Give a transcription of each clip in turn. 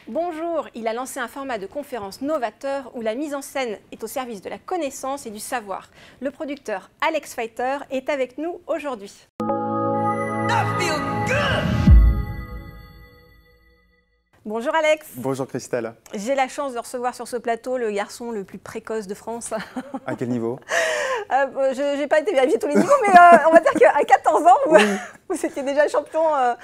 Bonjour, il a lancé un format de conférence novateur où la mise en scène est au service de la connaissance et du savoir. Le producteur Alex Feiter est avec nous aujourd'hui. Bonjour Alex. Bonjour Christelle. J'ai la chance de recevoir sur ce plateau le garçon le plus précoce de France. À quel niveau? Je n'ai pas été vérifier tous les niveaux, mais on va dire qu'à 14 ans, vous étiez déjà champion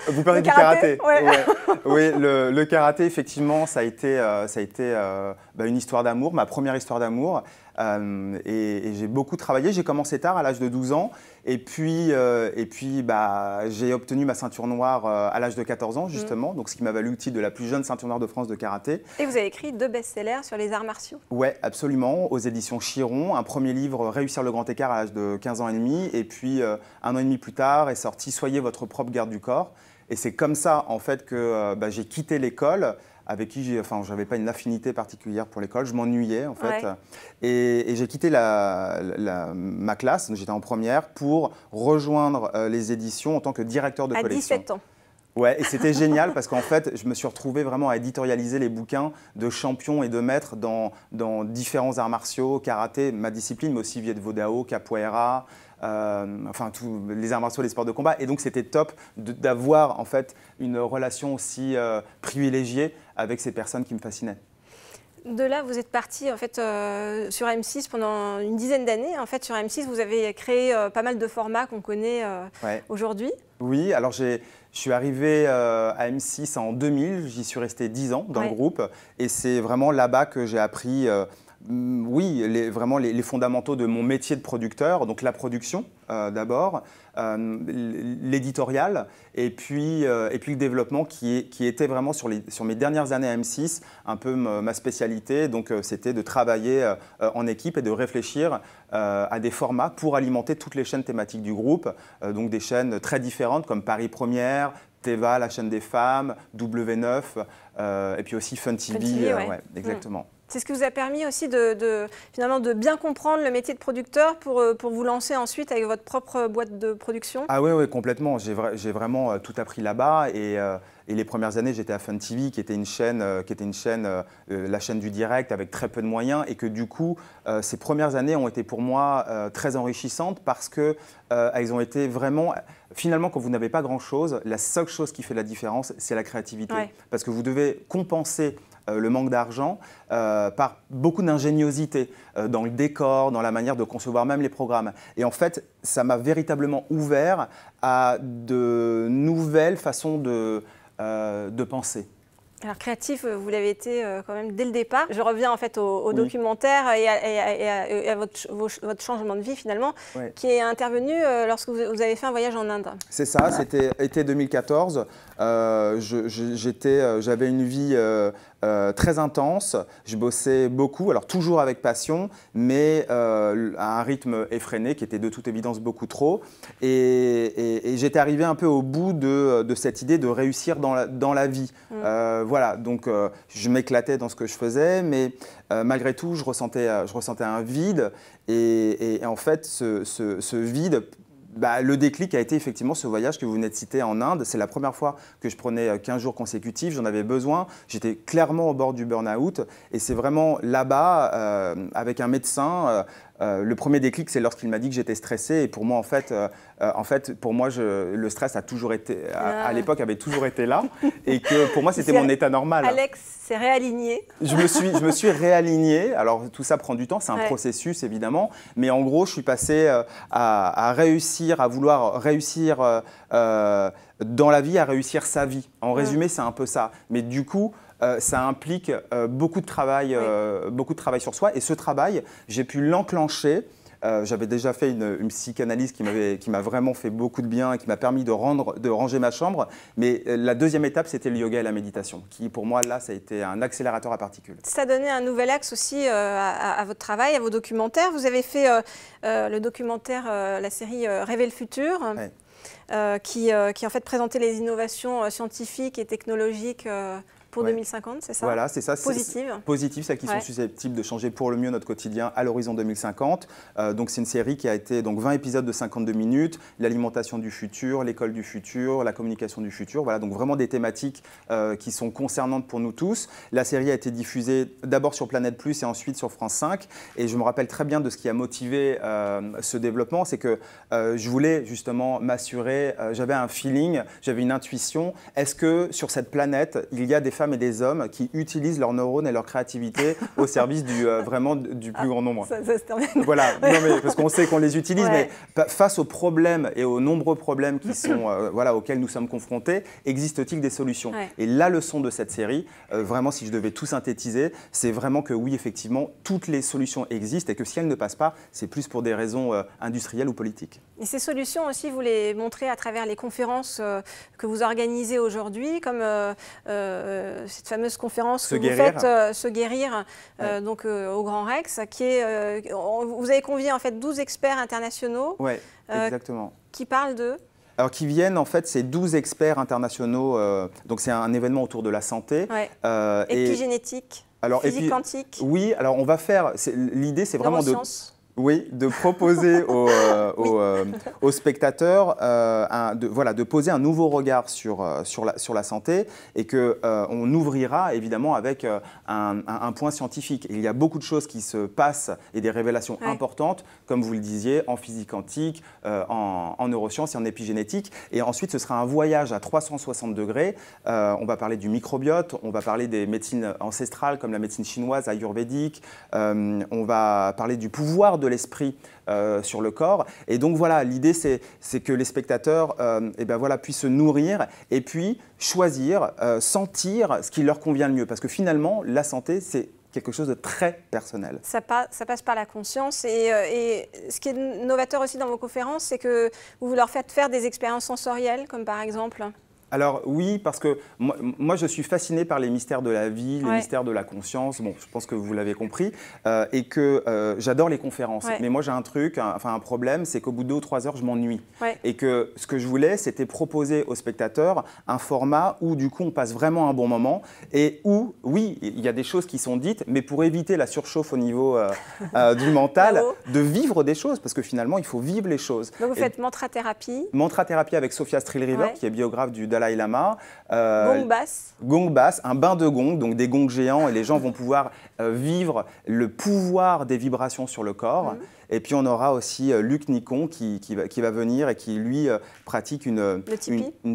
vous parlez de du karaté. Ouais. Ouais. Oui, le karaté, effectivement, ça a été une histoire d'amour, ma première histoire d'amour. Et j'ai beaucoup travaillé. J'ai commencé tard, à l'âge de 12 ans. Et puis j'ai obtenu ma ceinture noire à l'âge de 14 ans, justement. Donc, ce qui m'a valu le titre de la plus jeune ceinture noire de France de karaté. Et vous avez écrit 2 best-sellers sur les arts martiaux. Oui, absolument, aux éditions Chiron. Un premier livre, Réussir le grand écart, à l'âge de 15 ans et demi. Et puis, 1 an et demi plus tard, est sorti Soyez votre propre garde du corps. Et c'est comme ça, en fait, que j'ai quitté l'école, avec qui je n'avais pas une affinité particulière pour l'école, je m'ennuyais en fait. Ouais. Et j'ai quitté ma classe, j'étais en première, pour rejoindre les éditions en tant que directeur de collection. À 17 ans. Ouais, et c'était génial parce qu'en fait, je me suis retrouvé vraiment à éditorialiser les bouquins de champions et de maîtres dans différents arts martiaux, karaté, ma discipline, mais aussi Viet Vo Dao, capoeira, tous les arts martiaux, les sports de combat. Et donc, c'était top d'avoir en fait une relation aussi privilégiée avec ces personnes qui me fascinaient. De là, vous êtes parti en fait, sur M6 pendant une dizaine d'années. En fait, sur M6, vous avez créé pas mal de formats qu'on connaît aujourd'hui. Oui, alors je suis arrivé à M6 en 2000, j'y suis resté 10 ans dans le groupe. Et c'est vraiment là-bas que j'ai appris vraiment les fondamentaux de mon métier de producteur, donc la production d'abord, l'éditorial et puis le développement qui était vraiment sur mes dernières années à M6 un peu ma spécialité. Donc c'était de travailler en équipe et de réfléchir à des formats pour alimenter toutes les chaînes thématiques du groupe, donc des chaînes très différentes comme Paris Première, Teva, la chaîne des femmes, W9 et puis aussi Fun TV. Exactement. C'est ce qui vous a permis aussi finalement de bien comprendre le métier de producteur pour vous lancer ensuite avec votre propre boîte de production? Ah oui, complètement. J'ai vraiment tout appris là-bas et les premières années, j'étais à Fun TV, qui était une chaîne, la chaîne du direct avec très peu de moyens et que du coup, ces premières années ont été pour moi très enrichissantes parce qu'elles ont été vraiment… Finalement, quand vous n'avez pas grand-chose, la seule chose qui fait la différence, c'est la créativité. Ouais. Parce que vous devez compenser le manque d'argent par beaucoup d'ingéniosité dans le décor, dans la manière de concevoir même les programmes. Et en fait, ça m'a véritablement ouvert à de nouvelles façons de penser. Alors créatif, vous l'avez été quand même dès le départ. Je reviens en fait au documentaire et à votre changement de vie finalement, qui est intervenu lorsque vous avez fait un voyage en Inde. C'est ça, c'était été 2014. J'avais une vie très intense, je bossais beaucoup, alors toujours avec passion, mais à un rythme effréné qui était de toute évidence beaucoup trop. Et j'étais arrivé un peu au bout de cette idée de réussir dans la vie. Voilà, donc je m'éclatais dans ce que je faisais, mais malgré tout, je ressentais un vide. Et en fait, ce vide… le déclic a été effectivement ce voyage que vous venez de citer en Inde. C'est la première fois que je prenais 15 jours consécutifs, j'en avais besoin. J'étais clairement au bord du burn-out et c'est vraiment là-bas, avec un médecin, le premier déclic, c'est lorsqu'il m'a dit que j'étais stressé. Et pour moi, pour moi, le stress a toujours été, à l'époque, avait toujours été là. Et que pour moi, c'était mon état normal. Alex s'est réaligné. Je me suis réaligné. Alors, tout ça prend du temps, c'est un processus, évidemment. Mais en gros, je suis passé à réussir, à vouloir réussir dans la vie, à réussir sa vie. En résumé, c'est un peu ça. Mais du coup… ça implique beaucoup de travail sur soi. Et ce travail, j'ai pu l'enclencher. J'avais déjà fait une psychanalyse qui m'a vraiment fait beaucoup de bien et qui m'a permis de ranger ma chambre. Mais la deuxième étape, c'était le yoga et la méditation, qui pour moi, là, ça a été un accélérateur à particules. Ça donnait un nouvel axe aussi à votre travail, à vos documentaires. Vous avez fait le documentaire, la série Rêver le futur. Qui en fait présentait les innovations scientifiques et technologiques pour 2050, c'est ça? Voilà, c'est ça. Positives. Positives, celles qui sont susceptibles de changer pour le mieux notre quotidien à l'horizon 2050. Donc c'est une série qui a été 20 épisodes de 52 minutes, l'alimentation du futur, l'école du futur, la communication du futur. Voilà, donc vraiment des thématiques qui sont concernantes pour nous tous. La série a été diffusée d'abord sur Planète Plus et ensuite sur France 5. Et je me rappelle très bien de ce qui a motivé ce développement, c'est que je voulais justement m'assurer, j'avais un feeling, j'avais une intuition. Est-ce que sur cette planète, il y a des femmes et des hommes qui utilisent leurs neurones et leur créativité au service vraiment du plus grand nombre? Ça se termine. Voilà, non, mais, parce qu'on sait qu'on les utilise, mais face aux problèmes et aux nombreux problèmes qui sont, auxquels nous sommes confrontés, existe-t-il des solutions? Et la leçon de cette série, vraiment si je devais tout synthétiser, c'est vraiment que oui, effectivement, toutes les solutions existent et que si elles ne passent pas, c'est plus pour des raisons industrielles ou politiques. Et ces solutions aussi, vous les montrez à travers les conférences que vous organisez aujourd'hui, comme cette fameuse conférence que vous faites, Se guérir, donc au Grand Rex, qui est, vous avez convié en fait 12 experts internationaux exactement. Qui parlent de... Alors, qui viennent, en fait, c'est 12 experts internationaux, donc c'est un événement autour de la santé. Épigénétique, physique quantique. Oui, alors on va faire, l'idée c'est vraiment de proposer aux spectateurs de poser un nouveau regard sur la santé et qu'on ouvrira évidemment avec un point scientifique. Il y a beaucoup de choses qui se passent et des révélations importantes, comme vous le disiez, en physique quantique, en neurosciences et en épigénétique. Et ensuite, ce sera un voyage à 360 degrés. On va parler du microbiote, on va parler des médecines ancestrales comme la médecine chinoise, ayurvédique. On va parler du pouvoir de l'esprit sur le corps. Et donc voilà, l'idée c'est que les spectateurs puissent se nourrir et puis choisir, sentir ce qui leur convient le mieux. Parce que finalement, la santé, c'est quelque chose de très personnel. Ça passe par la conscience et ce qui est novateur aussi dans vos conférences, c'est que vous leur faites faire des expériences sensorielles, comme par exemple... Alors oui, parce que moi je suis fasciné par les mystères de la vie, les mystères de la conscience, bon je pense que vous l'avez compris, et que j'adore les conférences. Mais moi j'ai un truc, un problème, c'est qu'au bout de 2 ou 3 heures je m'ennuie. Et que ce que je voulais, c'était proposer aux spectateurs un format où du coup on passe vraiment un bon moment et où, oui, il y a des choses qui sont dites, mais pour éviter la surchauffe au niveau du mental, de vivre des choses, parce que finalement il faut vivre les choses. Donc vous faites mantra-thérapie. Mantra-thérapie avec Sophia Strill-River, qui est biographe du Dalai Lama. Gong basse. Gong basse, un bain de gong, donc des gongs géants, et les gens vont pouvoir vivre le pouvoir des vibrations sur le corps. Et puis on aura aussi Luc Nicon qui va venir et qui lui pratique une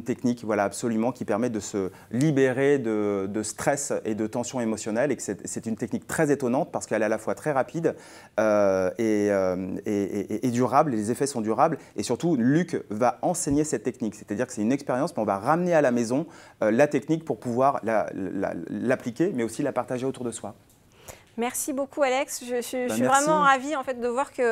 technique absolument qui permet de se libérer de stress et de tension émotionnelle, et que c'est une technique très étonnante parce qu'elle est à la fois très rapide et durable, et les effets sont durables, et surtout Luc va enseigner cette technique, c'est-à-dire que c'est une expérience, mais on va ramener à la maison la technique pour pouvoir l'appliquer mais aussi la partager autour de soi. Merci beaucoup Alex, je suis vraiment ravie en fait, de voir qu'il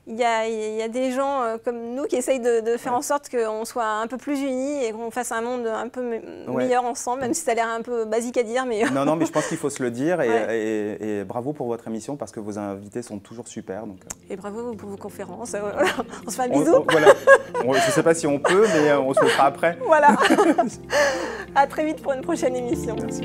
y a des gens comme nous qui essayent de faire en sorte qu'on soit un peu plus unis et qu'on fasse un monde un peu meilleur ensemble, même si ça a l'air un peu basique à dire. Mais... Non, mais je pense qu'il faut se le dire et bravo pour votre émission parce que vos invités sont toujours super. Donc, Et bravo pour vos conférences, on se fait un bisou. Je ne sais pas si on peut, mais on se le fera après. Voilà, à très vite pour une prochaine émission. Merci.